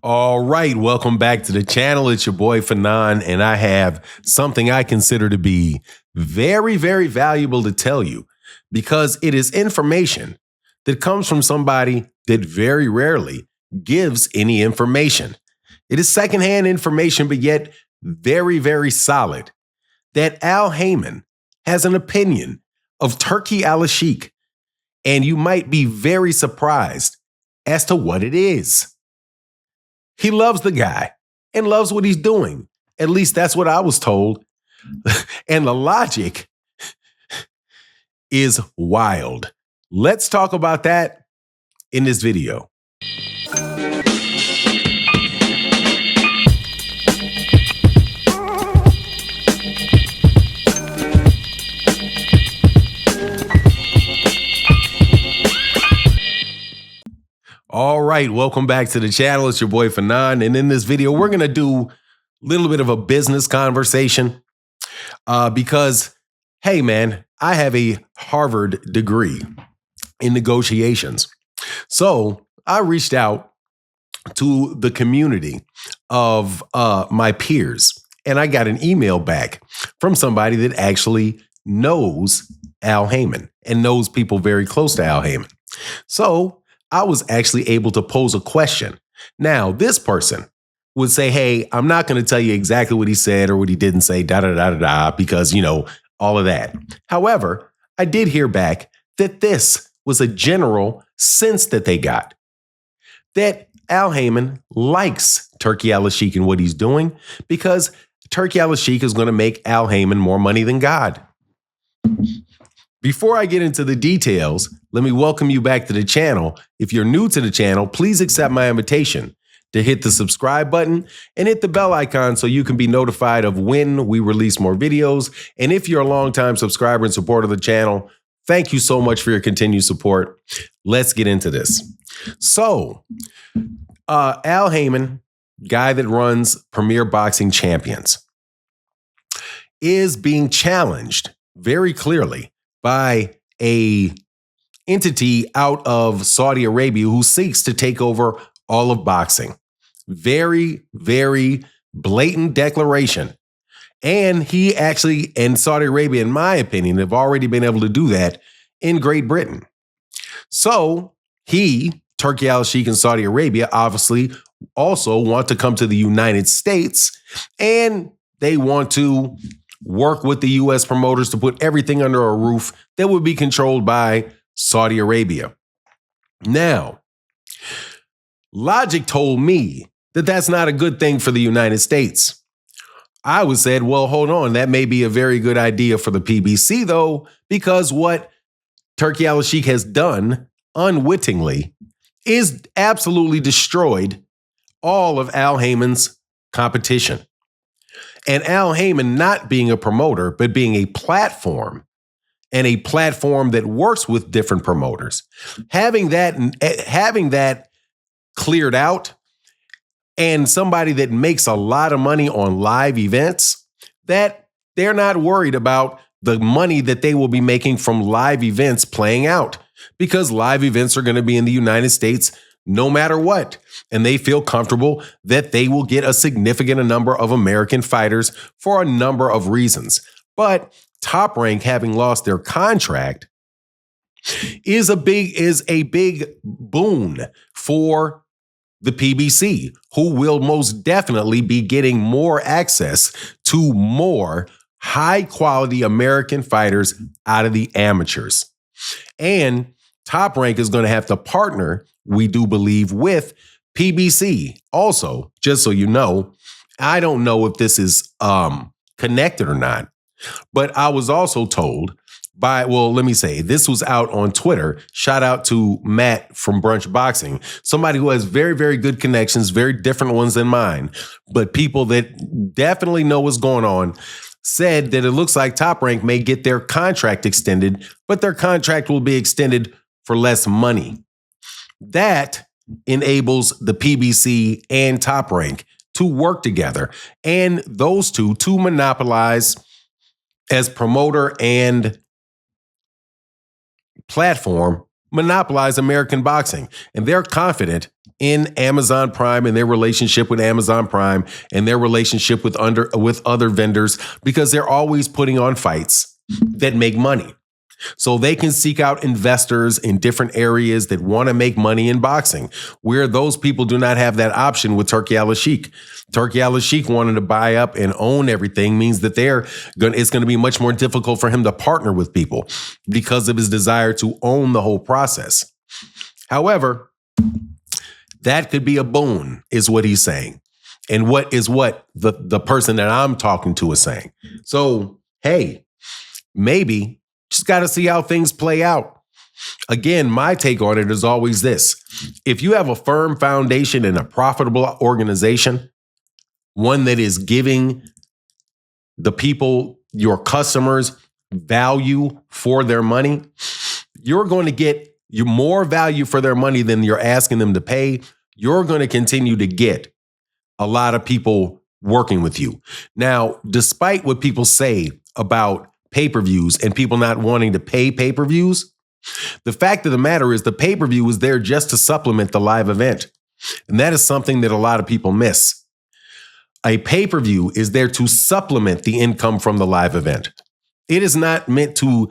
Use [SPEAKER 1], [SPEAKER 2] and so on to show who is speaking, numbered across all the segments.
[SPEAKER 1] All right, welcome back to the channel. It's your boy Fanon, and I have something I consider to be very, very valuable to tell you because it is information that comes from somebody that very rarely gives any information. It is secondhand information, but yet very, very solid. That Al Haymon has an opinion of Turki Alalshiek, and you might be very surprised as to what it is. He loves the guy and loves what he's doing. At least that's what I was told. And the logic is wild. Let's talk about that in this video. All right, welcome back to the channel. It's your boy Fanon, and in this video, we're gonna do a little bit of a business conversation because, hey man, I have a Harvard degree in negotiations. So I reached out to the community of my peers, and I got an email back from somebody that actually knows Al Haymon and knows people very close to Al Haymon. So I was actually able to pose a question. Now, this person would say, hey, I'm not going to tell you exactly what he said or what he didn't say, because, all of that. However, I did hear back that this was a general sense that they got, that Al Haymon likes Turki Alalshiek and what he's doing because Turki Alalshiek is going to make Al Haymon more money than God. Before I get into the details, let me welcome you back to the channel. If you're new to the channel, please accept my invitation to hit the subscribe button and hit the bell icon so you can be notified of when we release more videos. And if you're a longtime subscriber and supporter of the channel, thank you so much for your continued support. Let's get into this. So, Al Haymon, guy that runs Premier Boxing Champions, is being challenged very clearly by a entity out of Saudi Arabia who seeks to take over all of boxing. Very, very blatant declaration. And he actually, and Saudi Arabia, in my opinion, have already been able to do that in Great Britain. So Turki Alalshiek and Saudi Arabia obviously also want to come to the United States, and they want to work with the U.S. promoters to put everything under a roof that would be controlled by Saudi Arabia. Now, logic told me that that's not a good thing for the United States. I would said, well, hold on, that may be a very good idea for the PBC, though, because what Turki Alalshiek has done unwittingly is absolutely destroyed all of Al Haymon's competition. And Al Haymon not being a promoter, but being a platform, and a platform that works with different promoters, having that cleared out, and somebody that makes a lot of money on live events, that they're not worried about the money that they will be making from live events playing out, because live events are going to be in the United States no matter what. And they feel comfortable that they will get a significant number of American fighters for a number of reasons. But Top Rank, having lost their contract, is a big boon for the PBC, who will most definitely be getting more access to more high quality American fighters out of the amateurs. And Top Rank is going to have to partner, we do believe, with PBC. Also, just so you know, I don't know if this is connected or not, but I was also told this was out on Twitter. Shout out to Matt from Brunch Boxing, somebody who has very, very good connections, very different ones than mine, but people that definitely know what's going on, said that it looks like Top Rank may get their contract extended, but their contract will be extended for less money. That enables the PBC and Top Rank to work together, and those two to monopolize as promoter and platform, monopolize American boxing. And they're confident in Amazon Prime and their relationship with Amazon Prime and their relationship with other vendors, because they're always putting on fights that make money. So they can seek out investors in different areas that want to make money in boxing, where those people do not have that option with Turki Alalshiek. Turki Alalshiek wanting to buy up and own everything means that it's going to be much more difficult for him to partner with people because of his desire to own the whole process. However, that could be a boon, is what he's saying. And what the person that I'm talking to is saying. So, hey, maybe just got to see how things play out. Again, my take on it is always this. If you have a firm foundation and a profitable organization, one that is giving the people, your customers, value for their money, you're going to get more value for their money than you're asking them to pay. You're going to continue to get a lot of people working with you. Now, despite what people say about pay-per-views and people not wanting to pay pay-per-views, the fact of the matter is the pay-per-view is there just to supplement the live event. And that is something that a lot of people miss. A pay-per-view is there to supplement the income from the live event. It is not meant to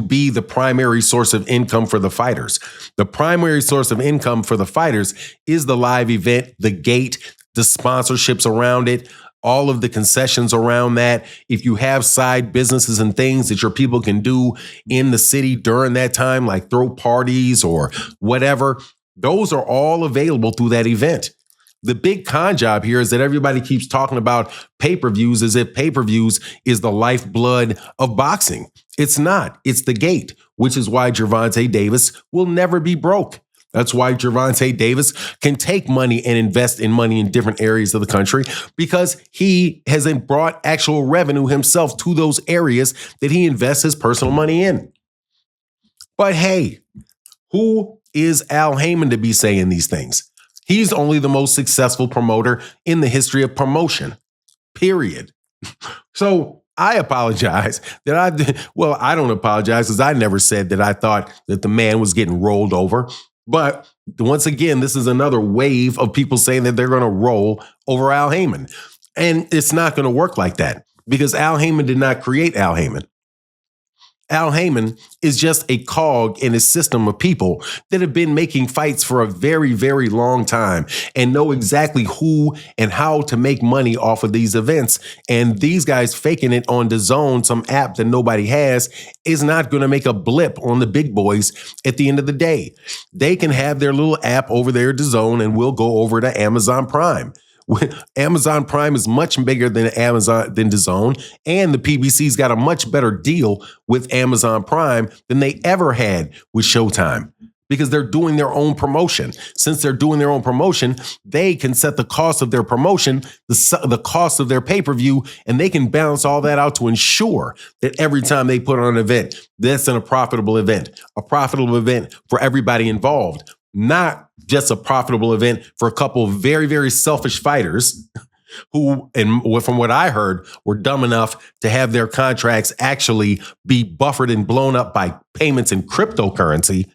[SPEAKER 1] be the primary source of income for the fighters. The primary source of income for the fighters is the live event, the gate, the sponsorships around it, all of the concessions around that. If you have side businesses and things that your people can do in the city during that time, like throw parties or whatever, those are all available through that event. The big con job here is that everybody keeps talking about pay-per-views as if pay-per-views is the lifeblood of boxing. It's not. It's the gate, which is why Gervonta Davis will never be broke. That's why Gervonta Davis can take money and invest in money in different areas of the country, because he hasn't brought actual revenue himself to those areas that he invests his personal money in. But hey, who is Al Haymon to be saying these things? He's only the most successful promoter in the history of promotion, period. So I apologize that I don't apologize because I never said that I thought that the man was getting rolled over. But once again, this is another wave of people saying that they're going to roll over Al Haymon. And it's not going to work like that, because Al Haymon did not create Al Haymon. Al Haymon is just a cog in a system of people that have been making fights for a very, very long time and know exactly who and how to make money off of these events. And these guys faking it on DAZN, some app that nobody has, is not going to make a blip on the big boys at the end of the day. They can have their little app over there, DAZN, and we'll go over to Amazon Prime. Amazon Prime is much bigger than DAZN, and the PBC's got a much better deal with Amazon Prime than they ever had with Showtime, because they're doing their own promotion. Since they're doing their own promotion, they can set the cost of their promotion, the cost of their pay-per-view, and they can balance all that out to ensure that every time they put on an event, that's a profitable event for everybody involved. Not just a profitable event for a couple of very, very selfish fighters who, and from what I heard, were dumb enough to have their contracts actually be buffered and blown up by payments in cryptocurrency,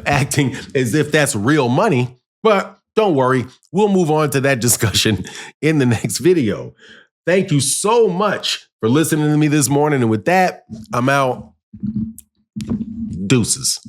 [SPEAKER 1] acting as if that's real money. But don't worry, we'll move on to that discussion in the next video. Thank you so much for listening to me this morning. And with that, I'm out. Deuces.